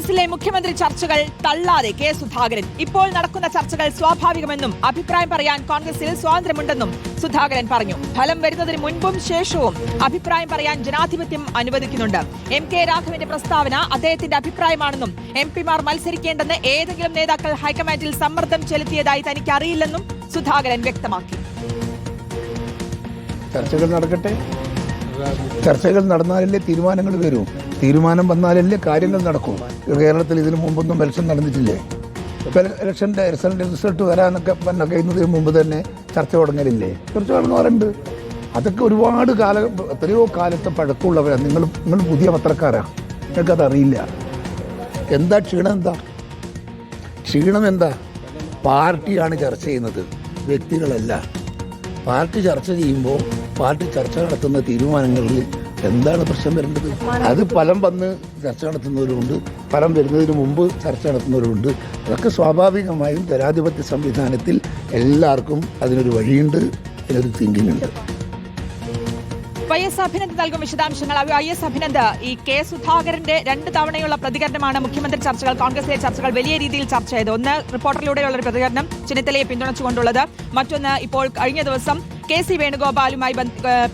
കോൺഗ്രസിലെ മുഖ്യമന്ത്രി ചർച്ചകൾ തള്ളാതെ കെ സുധാകരൻ. ഇപ്പോൾ നടക്കുന്ന ചർച്ചകൾ സ്വാഭാവികമെന്നും അഭിപ്രായം പറയാൻ കോൺഗ്രസിൽ സ്വാതന്ത്ര്യമുണ്ടെന്നും സുധാകരൻ പറഞ്ഞു. ഫലം വരുന്നതിന് മുൻപും ശേഷവും അഭിപ്രായം പറയാൻ ജനാധിപത്യം അനുവദിക്കുന്നുണ്ട്. എം കെ രാഘവന്റെ പ്രസ്താവന അദ്ദേഹത്തിന്റെ അഭിപ്രായമാണെന്നും എംപിമാർ മത്സരിക്കേണ്ടെന്ന് ഏതെങ്കിലും നേതാക്കൾ ഹൈക്കമാൻഡിൽ സമ്മർദ്ദം ചെലുത്തിയതായി തനിക്ക് അറിയില്ലെന്നും സുധാകരൻ വ്യക്തമാക്കി. ചർച്ചകൾ നടക്കട്ടെ. ചർച്ചകൾ നടന്നാലല്ലേ തീരുമാനങ്ങൾ വരൂ. തീരുമാനം വന്നാലല്ലേ കാര്യങ്ങൾ നടക്കൂ. കേരളത്തിൽ ഇതിനു മുമ്പൊന്നും ഇലക്ഷൻ നടന്നിട്ടില്ലേ? ഇലക്ഷൻ്റെ റിസൾട്ട് വരാനൊക്കെ കഴിയുന്നതിന് മുമ്പ് തന്നെ ചർച്ച തുടങ്ങലില്ലേ? ചർച്ച തുടങ്ങാറുണ്ട്. അതൊക്കെ ഒരുപാട് എത്രയോ കാലത്തെ പഴക്കമുള്ളവരാണ്. നിങ്ങൾ പുതിയ പത്രക്കാരാണ്, നിങ്ങൾക്കതറിയില്ല. എന്താ ക്ഷീണം എന്താ? പാർട്ടിയാണ് ചർച്ച ചെയ്യുന്നത്, വ്യക്തികളല്ല. പാർട്ടി ചർച്ച ചെയ്യുമ്പോൾ പാർട്ടി ചർച്ച നടത്തുന്ന തീരുമാനങ്ങളിൽ എന്താണ് പ്രശ്നം വരേണ്ടത്? അത് ഫലം വന്ന് ചർച്ച നടത്തുന്നവരുണ്ട്, ഫലം വരുന്നതിന് മുമ്പ് ചർച്ച നടത്തുന്നവരുണ്ട്. അതൊക്കെ സ്വാഭാവികമായും ജനാധിപത്യ സംവിധാനത്തിൽ എല്ലാവർക്കും അതിനൊരു വഴിയുണ്ട്, അതിനൊരു തിങ്കിങ് ഉണ്ട്. YS അഭിനന്ദ് നൽകും വിശദാംശങ്ങൾ. YS അഭിനന്ദ്, ഈ കെ സുധാകരന്റെ 2 തവണയുള്ള പ്രതികരണമാണ് മുഖ്യമന്ത്രി ചർച്ചകൾ, കോൺഗ്രസിലെ ചർച്ചകൾ വലിയ രീതിയിൽ ചർച്ച ചെയ്തത്. ഒന്ന് റിപ്പോർട്ടറിലൂടെയുള്ള ഒരു പ്രതികരണം, ചെന്നിത്തലയെ പിന്തുണച്ചുകൊണ്ടുള്ളത്. മറ്റൊന്ന് ഇപ്പോൾ കഴിഞ്ഞ ദിവസം KC വേണുഗോപാലുമായി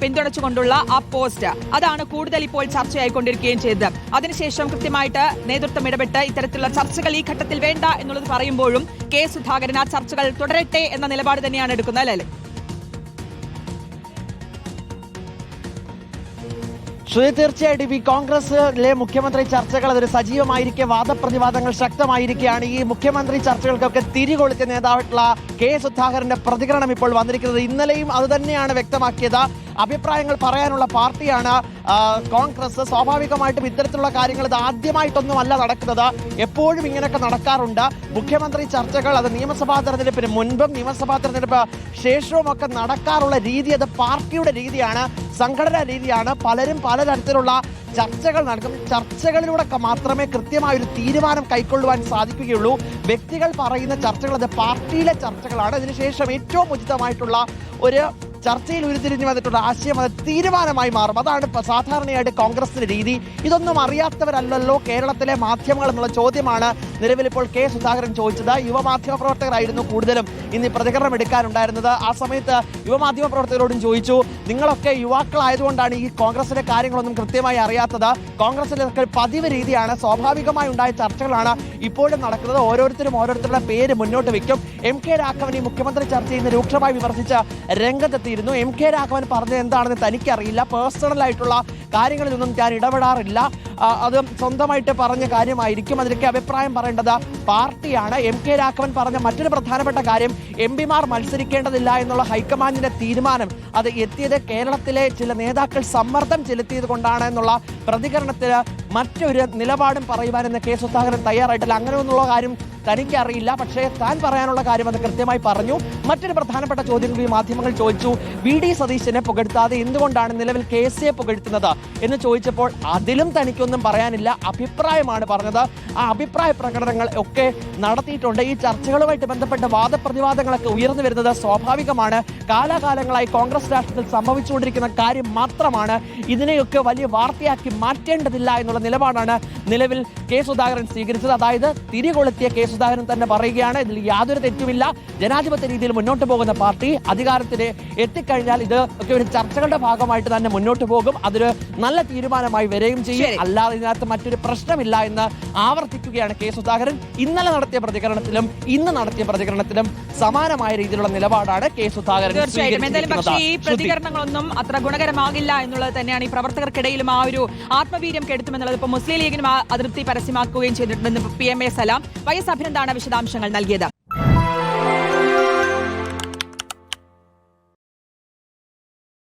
പിന്തുണച്ചുകൊണ്ടുള്ള ആ പോസ്റ്റ്. അതാണ് കൂടുതൽ ഇപ്പോൾ ചർച്ചയായിക്കൊണ്ടിരിക്കുകയും ചെയ്തത്. അതിനുശേഷം കൃത്യമായിട്ട് നേതൃത്വം ഇടപെട്ട് ഇത്തരത്തിലുള്ള ചർച്ചകൾ ഈ ഘട്ടത്തിൽ വേണ്ട എന്നുള്ളത് പറയുമ്പോഴും കെ സുധാകരൻ ആ ചർച്ചകൾ തുടരട്ടെ എന്ന നിലപാട് തന്നെയാണ് എടുക്കുന്നത്, അല്ലേ? തീർച്ചയായിട്ടും ഈ കോൺഗ്രസിലെ മുഖ്യമന്ത്രി ചർച്ചകൾ അതൊരു സജീവമായിരിക്കെ വാദപ്രതിവാദങ്ങൾ ശക്തമായിരിക്കുകയാണ്. ഈ മുഖ്യമന്ത്രി ചർച്ചകൾക്കൊക്കെ തിരികൊളുത്തിയ നേതാവായിട്ടുള്ള കെ സുധാകരന്റെ പ്രതികരണം ഇപ്പോൾ വന്നിരിക്കുന്നത്. ഇന്നലെയും അത് തന്നെയാണ് വ്യക്തമാക്കിയത്. അഭിപ്രായങ്ങൾ പറയാനുള്ള പാർട്ടിയാണ് കോൺഗ്രസ്. സ്വാഭാവികമായിട്ടും ഇത്തരത്തിലുള്ള കാര്യങ്ങൾ ഇത് ആദ്യമായിട്ടൊന്നുമല്ല നടക്കുന്നത്, എപ്പോഴും ഇങ്ങനെയൊക്കെ നടക്കാറുണ്ട്. മുഖ്യമന്ത്രി ചർച്ചകൾ അത് നിയമസഭാ തെരഞ്ഞെടുപ്പിന് മുൻപും നിയമസഭാ തെരഞ്ഞെടുപ്പ് ശേഷവും ഒക്കെ നടക്കാറുള്ള രീതി അത് പാർട്ടിയുടെ രീതിയാണ്, സംഘടനാ രീതിയാണ്. പലരും പലതരത്തിലുള്ള ചർച്ചകൾ നടക്കും. ചർച്ചകളിലൂടെ മാത്രമേ കൃത്യമായൊരു തീരുമാനം കൈക്കൊള്ളുവാൻ സാധിക്കുകയുള്ളൂ. വ്യക്തികൾ പറയുന്ന ചർച്ചകൾ അത് പാർട്ടിയിലെ ചർച്ചകളാണ്. അതിനുശേഷം ഏറ്റവും ഉചിതമായിട്ടുള്ള ഒരു ചർച്ചയിൽ ഉരുത്തിരിഞ്ഞു വന്നിട്ടുള്ള ആശയം അത് തീരുമാനമായി മാറും. അതാണ് സാധാരണയായിട്ട് കോൺഗ്രസിന്റെ രീതി. ഇതൊന്നും അറിയാത്തവരല്ലല്ലോ കേരളത്തിലെ മാധ്യമങ്ങൾ എന്നുള്ള ചോദ്യമാണ് നിലവിലിപ്പോൾ കെ സുധാകരൻ ചോദിച്ചത്. യുവമാധ്യമ പ്രവർത്തകരായിരുന്നു കൂടുതലും ഇന്ന് ഈ പ്രതികരണം എടുക്കാനുണ്ടായിരുന്നത്. ആ സമയത്ത് യുവമാധ്യമ പ്രവർത്തകരോടും ചോദിച്ചു, നിങ്ങളൊക്കെ യുവാക്കളായതുകൊണ്ടാണ് ഈ കോൺഗ്രസിന്റെ കാര്യങ്ങളൊന്നും കൃത്യമായി അറിയാത്തത്. കോൺഗ്രസിന്റെ പതിവ് രീതിയാണ്, സ്വാഭാവികമായി ഉണ്ടായ ചർച്ചകളാണ് ഇപ്പോഴും നടക്കുന്നത്. ഓരോരുത്തരുടെ പേര് മുന്നോട്ട് വെക്കും. എം കെ രാഘവൻ ഈ മുഖ്യമന്ത്രി ചർച്ച ചെയ്യുന്ന രൂക്ഷമായി വിമർശിച്ച രംഗത്തെത്തി. എം കെ രാഘവൻ പറഞ്ഞത് എന്താണെന്ന് തനിക്കറിയില്ല, പേഴ്സണലായിട്ടുള്ള കാര്യങ്ങളിലൊന്നും ഞാൻ ഇടപെടാറില്ല, അത് സ്വന്തമായിട്ട് പറഞ്ഞ കാര്യമായിരിക്കും, അതിലൊക്കെ അഭിപ്രായം പറയേണ്ടത് പാർട്ടിയാണ്. എം കെ രാഘവൻ പറഞ്ഞ മറ്റൊരു പ്രധാനപ്പെട്ട കാര്യം എംപിമാർ മത്സരിക്കേണ്ടതില്ല എന്നുള്ള ഹൈക്കമാൻഡിന്റെ തീരുമാനം അത് എത്തിയത് കേരളത്തിലെ ചില നേതാക്കൾ സമ്മർദ്ദം ചെലുത്തിയത് കൊണ്ടാണ് എന്നുള്ള പ്രതികരണത്തിന് മറ്റൊരു നിലപാടും പറയുവാനെന്ന് കെ സുധാകരൻ തയ്യാറായിട്ടില്ല. അങ്ങനെയൊന്നുള്ള കാര്യം തനിക്കറിയില്ല, പക്ഷേ താൻ പറയാനുള്ള കാര്യം അത് കൃത്യമായി പറഞ്ഞു. മറ്റൊരു പ്രധാനപ്പെട്ട ചോദ്യം കൂടി മാധ്യമങ്ങൾ ചോദിച്ചു, VD സതീശനെ പുകഴ്ത്താതെ എന്തുകൊണ്ടാണ് നിലവിൽ KCയെ പുകഴ്ത്തുന്നത് എന്ന് ചോദിച്ചപ്പോൾ അതിലും തനിക്കൊന്നും പറയാനില്ല, അഭിപ്രായമാണ് പറഞ്ഞത്. ആ അഭിപ്രായ പ്രകടനങ്ങൾ ഒക്കെ നടത്തിയിട്ടുണ്ട്. ഈ ചർച്ചകളുമായിട്ട് ബന്ധപ്പെട്ട വാദപ്രതിവാദങ്ങളൊക്കെ ഉയർന്നു വരുന്നത് സ്വാഭാവികമാണ്. കാലാകാലങ്ങളായി കോൺഗ്രസ് രാഷ്ട്രത്തിൽ സംഭവിച്ചുകൊണ്ടിരിക്കുന്ന കാര്യം മാത്രമാണ്. ഇതിനെയൊക്കെ വലിയ വാർത്തയാക്കി മാറ്റേണ്ടതില്ല എന്നുള്ള നിലപാടാണ് നിലവിൽ കെ സുധാകരൻ സ്വീകരിച്ചത്. അതായത് തിരികൊളുത്തിയ കെ സുധാകരൻ തന്നെ പറയുകയാണ്, ഇതിൽ യാതൊരു തെറ്റുമില്ല, ജനാധിപത്യ രീതിയിൽ മുന്നോട്ട് പോകുന്ന പാർട്ടി അധികാരത്തിന് എത്തിക്കഴിഞ്ഞാൽ ഇത് ഒക്കെ ഒരു ചർച്ചകളുടെ ഭാഗമായിട്ട് തന്നെ മുന്നോട്ട് പോകും, അതൊരു നല്ല തീരുമാനമായി വരികയും ചെയ്യും, അല്ലാതെ ഇതിനകത്ത് മറ്റൊരു പ്രശ്നമില്ല എന്ന് ആവർത്തിക്കുകയാണ് കെ സുധാകരൻ. ഇന്നലെ നടത്തിയ പ്രതികരണത്തിലും ഇന്ന് നടത്തിയ പ്രതികരണത്തിലും സമാനമായ രീതിയിലുള്ള നിലപാടാണ് കെ സുധാകരൻ. തീർച്ചയായിട്ടും. എന്തായാലും പക്ഷേ ഈ പ്രതികരണങ്ങളൊന്നും അത്ര ഗുണകരമാകില്ല എന്നുള്ളത് തന്നെയാണ് ഈ പ്രവർത്തകർക്കിടയിലും ആ ഒരു ആത്മവീര്യം കെടുത്തുമെന്നുള്ളത് ഇപ്പോൾ മുസ്ലിം ലീഗിനും അതൃപ്തി പരസ്യമാക്കുകയും ചെയ്തിട്ടുണ്ടെന്ന് PMA സലാം. YS അഭിനന്ദാണ് വിശദാംശങ്ങൾ നൽകിയത്.